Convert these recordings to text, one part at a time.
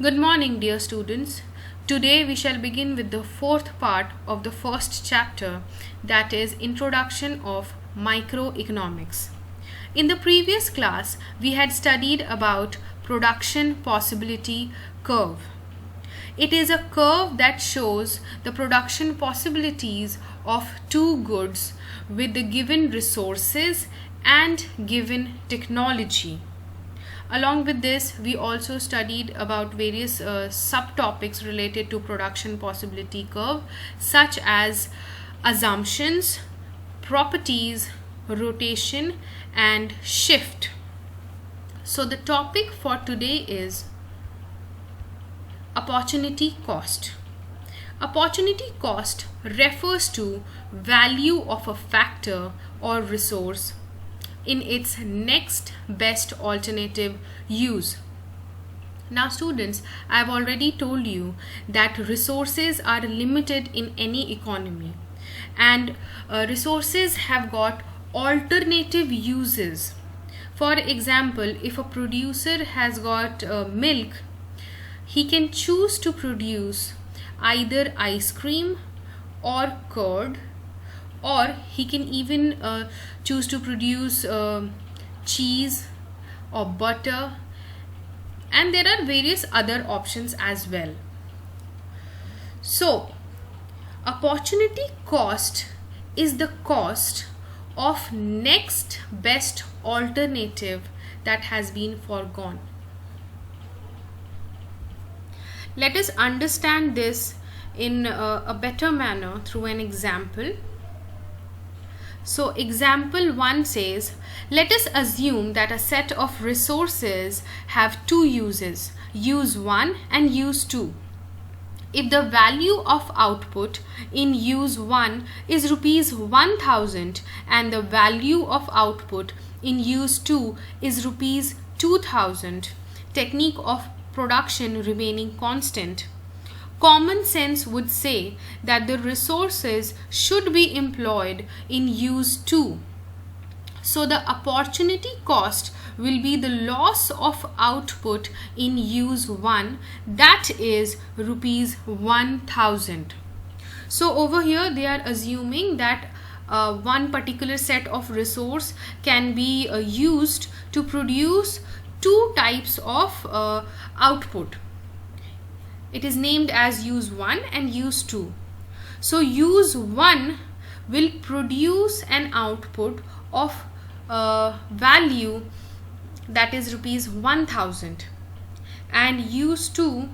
Good morning, dear students. Today we shall begin with the fourth part of the first chapter, that is Introduction of Microeconomics. In the previous class, we had studied about production possibility curve. It is a curve that shows the production possibilities of two goods with the given resources and given technology. Along with this, we also studied about various subtopics related to production possibility curve, such as assumptions, properties, rotation, and shift. So the topic for today is opportunity cost. Opportunity cost refers to value of a factor or resource in its next best alternative use. Now students, I have already told you that resources are limited in any economy, and resources have got alternative uses. For example, if a producer has got milk, he can choose to produce either ice cream or curd, or he can even choose to produce cheese or butter, and there are various other options as well. So opportunity cost is the cost of next best alternative that has been foregone. Let us understand this in a better manner through an example. So example 1 says, let us assume that a set of resources have two uses, use 1 and use 2. If the value of output in use 1 is rupees 1000 and the value of output in use 2 is rupees 2000, technique of production remaining constant, common sense would say that the resources should be employed in use 2. So the opportunity cost will be the loss of output in use 1, that is rupees 1000. So over here they are assuming that one particular set of resource can be used to produce two types of output. It is named as use 1 and use 2. So use 1 will produce an output of value that is rupees 1000, and use 2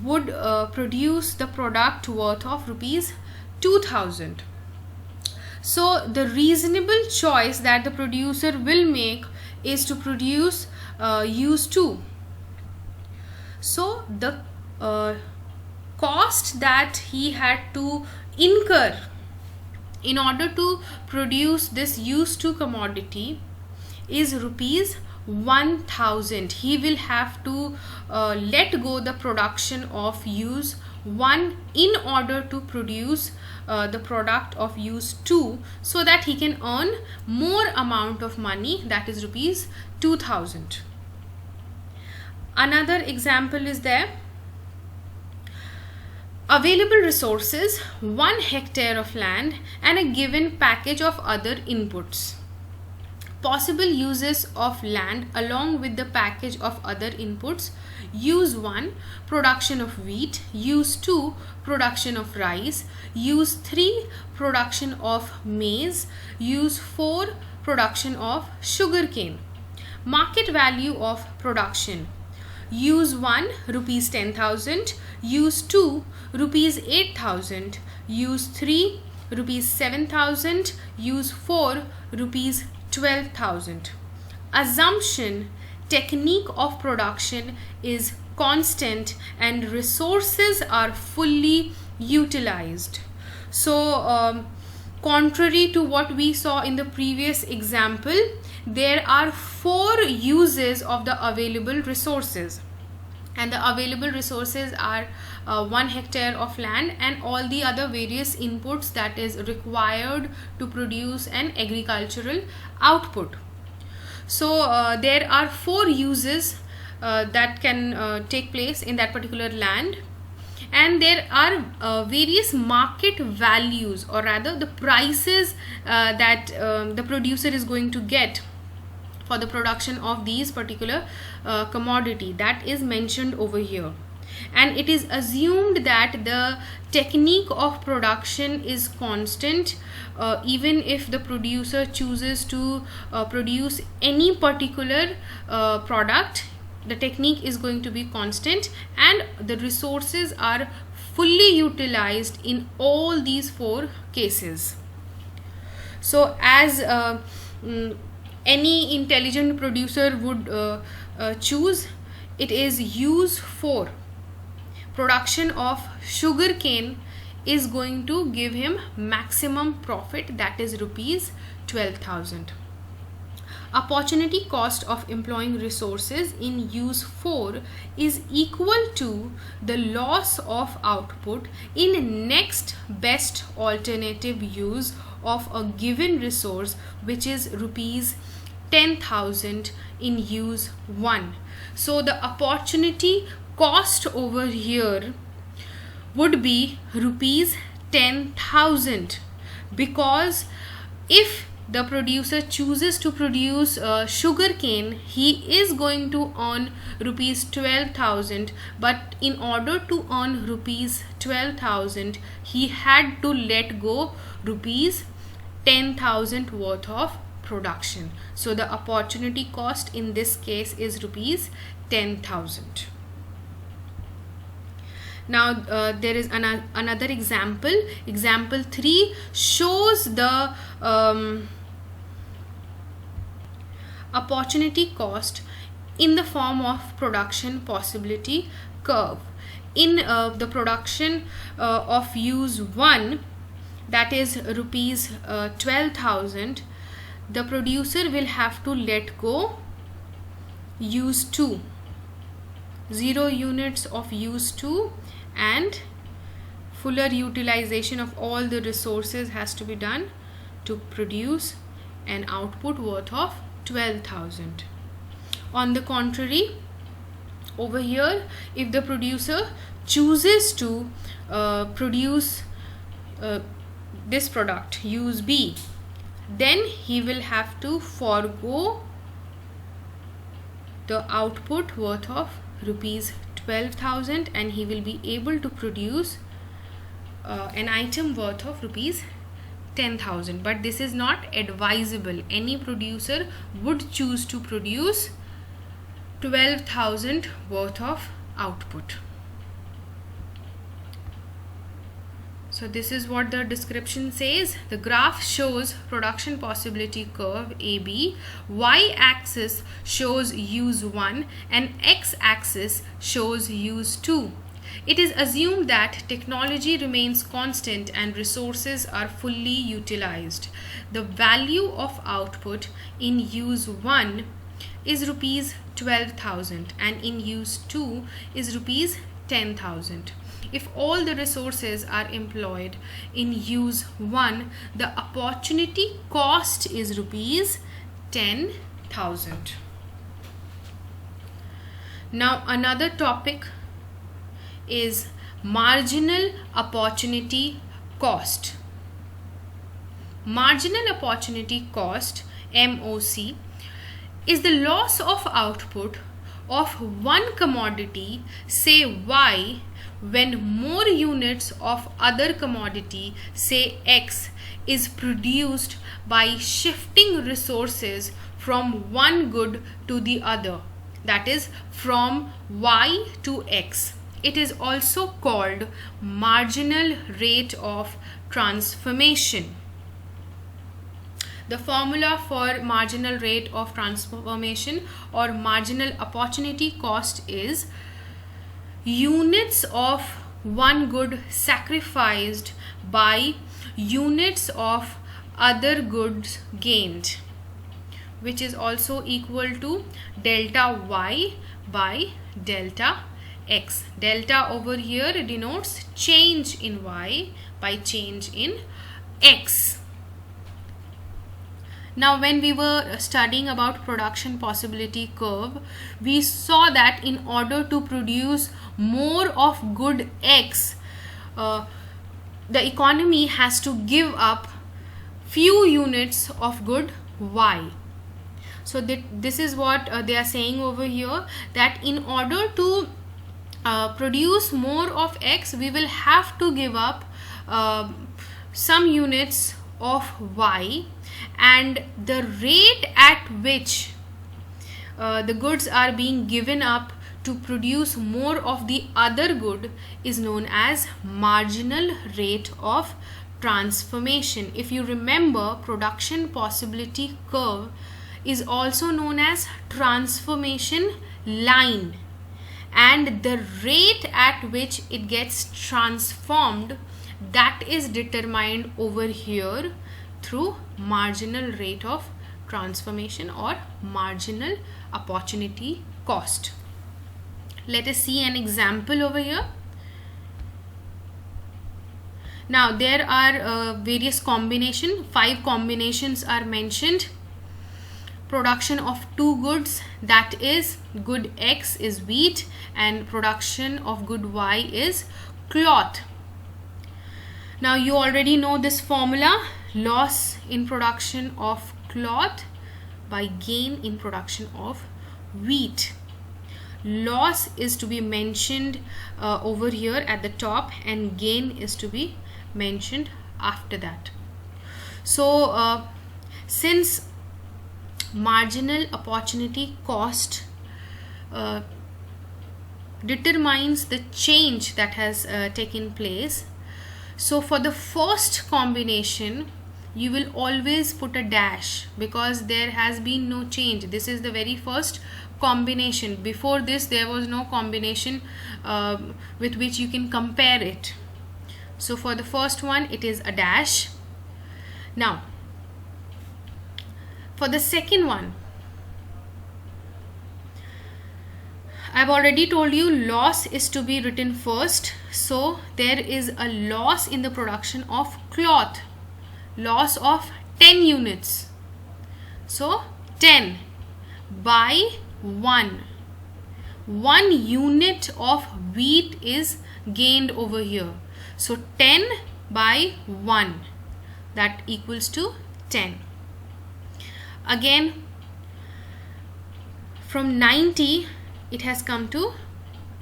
would produce the product worth of rupees 2000. So the reasonable choice that the producer will make is to produce use 2. So the cost that he had to incur in order to produce this use 2 commodity is rupees 1000. He will have to let go the production of use 1 in order to produce the product of use 2, so that he can earn more amount of money, that is rupees 2000. Another example is there. Available resources, 1 hectare of land and a given package of other inputs. Possible uses of land along with the package of other inputs: use 1 production of wheat, use 2 production of rice, use 3 production of maize, use 4 production of sugarcane. Market value of production: use 1 rupees 10,000, use 2 rupees 8,000, use 3 rupees 7,000, use 4 rupees 12,000. Assumption: technique of production is constant and resources are fully utilized. So contrary to what we saw in the previous example, there are 4 uses of the available resources, and the available resources are 1 hectare of land and all the other various inputs that is required to produce an agricultural output. So there are 4 uses that can take place in that particular land. And there are various market values, or rather the prices that the producer is going to get for the production of these particular commodity, that is mentioned over here. And it is assumed that the technique of production is constant, even if the producer chooses to produce any particular product. The technique is going to be constant, and the resources are fully utilized in all these 4 cases. So as any intelligent producer would choose, it is use for production of sugarcane is going to give him maximum profit, that is rupees 12,000. Opportunity cost of employing resources in use 4 is equal to the loss of output in next best alternative use of a given resource, which is rupees 10,000 in use 1. So the opportunity cost over here would be rupees 10,000, because if the producer chooses to produce sugarcane, he is going to earn rupees 12,000, but in order to earn rupees 12,000, he had to let go rupees 10,000 worth of production. So the opportunity cost in this case is rupees 10,000. Now there is another example. Example 3 shows the opportunity cost in the form of production possibility curve. In the production of use 1, that is rupees 12,000, the producer will have to let go use 2, 0 units of use 2, and fuller utilization of all the resources has to be done to produce an output worth of 12,000. On the contrary, over here, if the producer chooses to produce this product use B, then he will have to forego the output worth of rupees 12,000, and he will be able to produce an item worth of rupees 10,000. But this is not advisable. Any producer would choose to produce 12,000 worth of output. So this is what the description says. The graph shows production possibility curve AB. Y-axis shows use 1 and X-axis shows use 2. It is assumed that technology remains constant and resources are fully utilized. The value of output in use 1 is rupees 12,000 and in use 2 is rupees 10,000. If all the resources are employed in use 1, the opportunity cost is rupees 10,000. Now another topic is marginal opportunity cost. Marginal opportunity cost, MOC, is the loss of output of one commodity, say Y, when more units of other commodity, say X, is produced by shifting resources from one good to the other, that is from Y to X. It is also called marginal rate of transformation. The formula for marginal rate of transformation or marginal opportunity cost is units of one good sacrificed by units of other goods gained, which is also equal to delta Y by delta X. Delta over here denotes change in Y by change in X. Now when we were studying about production possibility curve, we saw that in order to produce more of good X, the economy has to give up few units of good Y. So this is what they are saying over here, that in order to produce more of X, we will have to give up some units of Y, and the rate at which the goods are being given up to produce more of the other good is known as marginal rate of transformation. If you remember, production possibility curve is also known as transformation line, and the rate at which it gets transformed, that is determined over here through marginal rate of transformation or marginal opportunity cost. Let us see an example over here. Now there are various combinations. 5 combinations are mentioned. Production of 2 goods, that is good X is wheat and production of good Y is cloth. Now you already know this formula: loss in production of cloth by gain in production of wheat. Loss is to be mentioned over here at the top, and gain is to be mentioned after that. So since marginal opportunity cost determines the change that has taken place, so for the first combination you will always put a dash because there has been no change. This is the very first combination. Before this there was no combination with which you can compare it. So for the first one it is a dash. Now for the second one, I've already told you loss is to be written first. So there is a loss in the production of cloth, loss of 10 units. So 10 by 1. 1 unit of wheat is gained over here. So 10 by 1, that equals to 10. Again, from 90 it has come to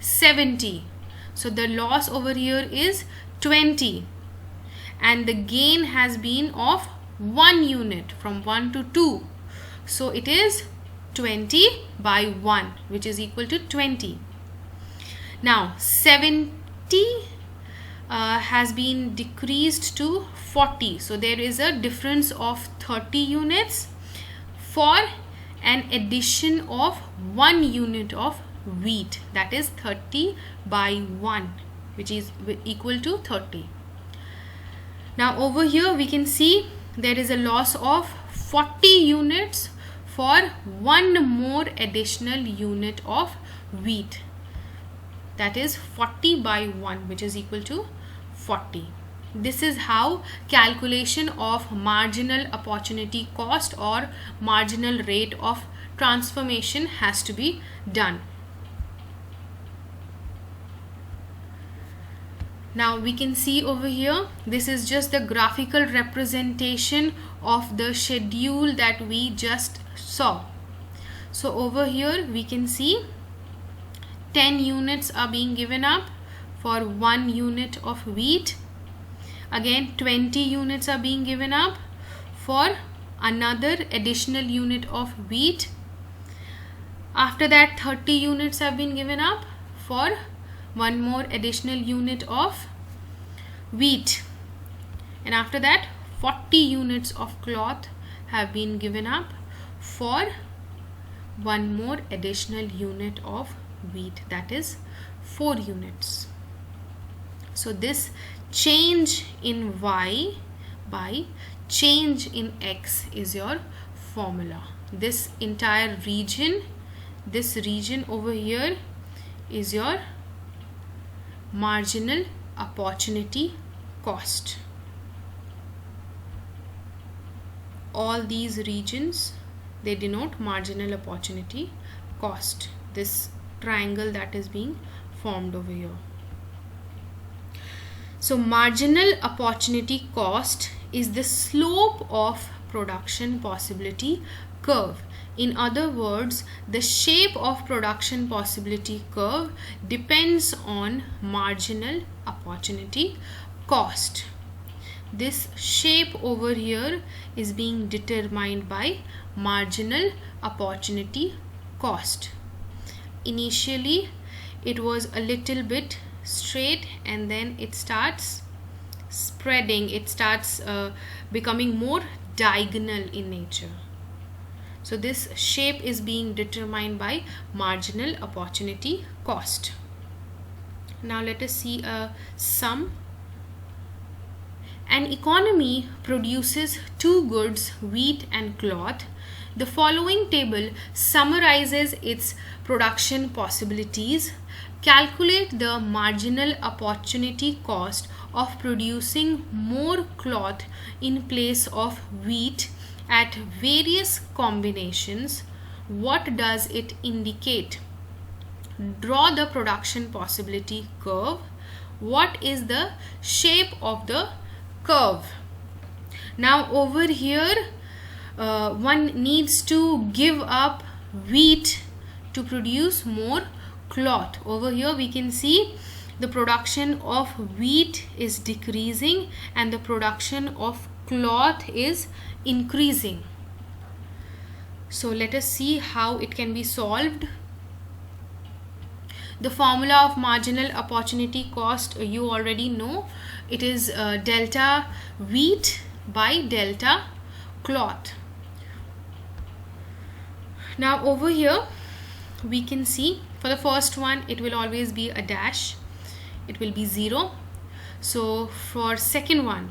70. So the loss over here is 20, and the gain has been of 1 unit from 1 to 2. So it is 20 by 1, which is equal to 20. Now 70 has been decreased to 40. So there is a difference of 30 units for an addition of 1 unit of wheat, that is 30 by 1, which is equal to 30. Now over here we can see there is a loss of 40 units for 1 more additional unit of wheat, that is 40 by 1, which is equal to 40. This is how calculation of marginal opportunity cost or marginal rate of transformation has to be done. Now we can see over here, this is just the graphical representation of the schedule that we just saw. So over here we can see 10 units are being given up for 1 unit of wheat. Again 20 units are being given up for another additional unit of wheat. After that 30 units have been given up for 1 more additional unit of wheat, and after that 40 units of cloth have been given up for 1 more additional unit of wheat, that is 4 units. So this change in Y by change in X is your formula. This entire region, this region over here is your marginal opportunity cost. all these regions, they denote marginal opportunity cost, this triangle that is being formed over here. So marginal opportunity cost is the slope of production possibility curve. In other words, the shape of production possibility curve depends on marginal opportunity cost. This shape over here is being determined by marginal opportunity cost. Initially, it was a little bit straight, and then it starts spreading, it starts becoming more diagonal in nature. So this shape is being determined by marginal opportunity cost. Now let us see a sum. An economy produces two goods, wheat and cloth. The following table summarizes its production possibilities. Calculate the marginal opportunity cost of producing more cloth in place of wheat at various combinations. What does it indicate? Draw the production possibility curve. What is the shape of the curve? Now over here, one needs to give up wheat to produce more cloth. Over here we can see the production of wheat is decreasing and the production of cloth is increasing. So let us see how it can be solved. The formula of marginal opportunity cost you already know. It is delta wheat by delta cloth. Now over here we can see for the first one it will always be a dash, it will be 0. So for second one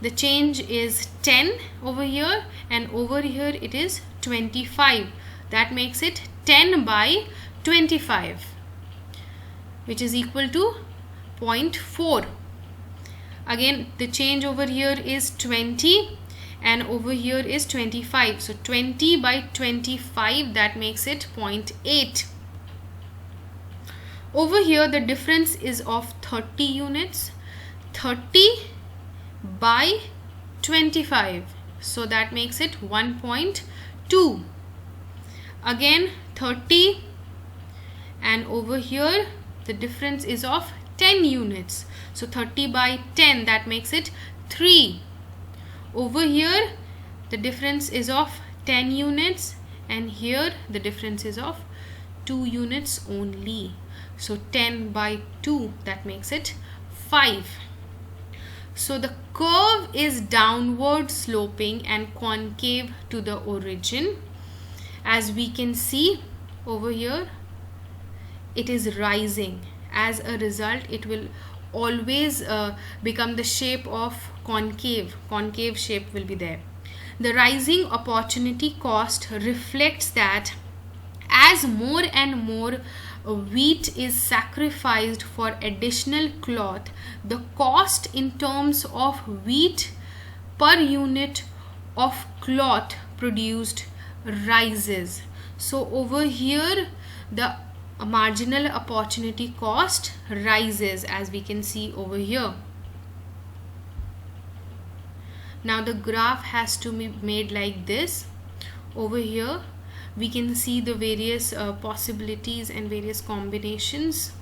the change is 10 over here, and over here it is 25. That makes it 10 by 25, which is equal to 0.4. Again the change over here is 20 and over here is 25. So 20 by 25, that makes it 0.8. Over here the difference is of 30 units. 30 by 25, so that makes it 1.2. Again 30, and over here the difference is of 10 units. So 30 by 10, that makes it 3. Over here the difference is of 10 units, and here the difference is of 2 units only. So 10 by 2, that makes it 5. So the curve is downward sloping and concave to the origin. As we can see over here, it is rising. As a result, it will always become the shape of concave. Concave shape will be there. The rising opportunity cost reflects that as more and more wheat is sacrificed for additional cloth, the cost in terms of wheat per unit of cloth produced rises. So over here the marginal opportunity cost rises, as we can see over here. Now the graph has to be made like this. Over here we can see the various possibilities and various combinations.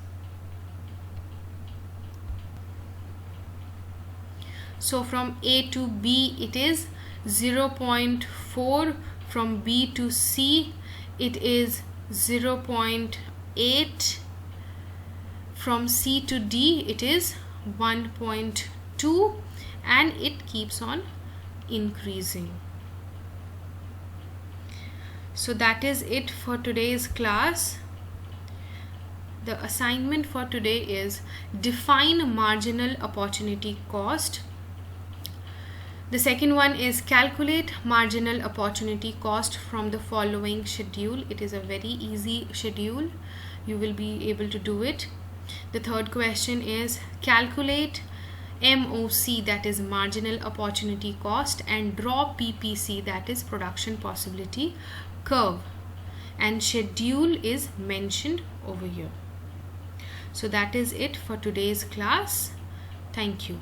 So from A to B it is 0.4, from B to C it is 0.8, from C to D it is 1.2, and it keeps on increasing. So that is it for today's class. The assignment for today is define marginal opportunity cost. The second one is calculate marginal opportunity cost from the following schedule. It is a very easy schedule. You will be able to do it. The third question is calculate MOC, that is marginal opportunity cost, and draw PPC, that is production possibility curve, and schedule is mentioned over here. So that is it for today's class. Thank you.